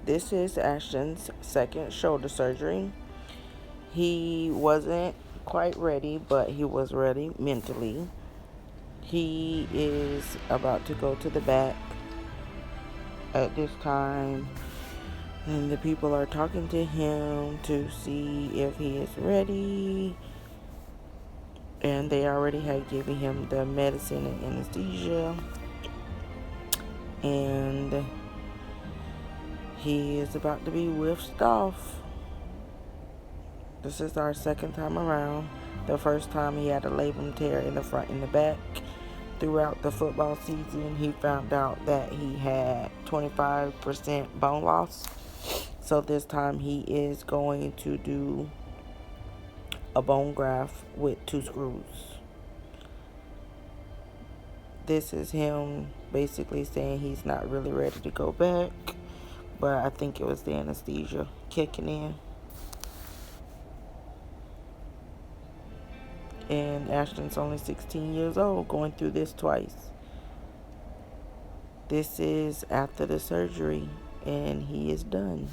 This is Ashton's second shoulder surgery. He wasn't quite ready, but he was ready mentally. He is about to go to the back at this time, and the people are talking to him to see if he is ready. And they already had given him the medicine and anesthesia, and he is about to be whisked off. This is our second time around. The first time he had a labrum tear in the front and the back. Throughout the football season, he found out that he had 25% bone loss. So this time he is going to do a bone graft with 2 screws. This is him basically saying he's not really ready to go back, but I think it was the anesthesia kicking in. And Ashton's only 16 years old, going through this twice. This is after the surgery, and he is done.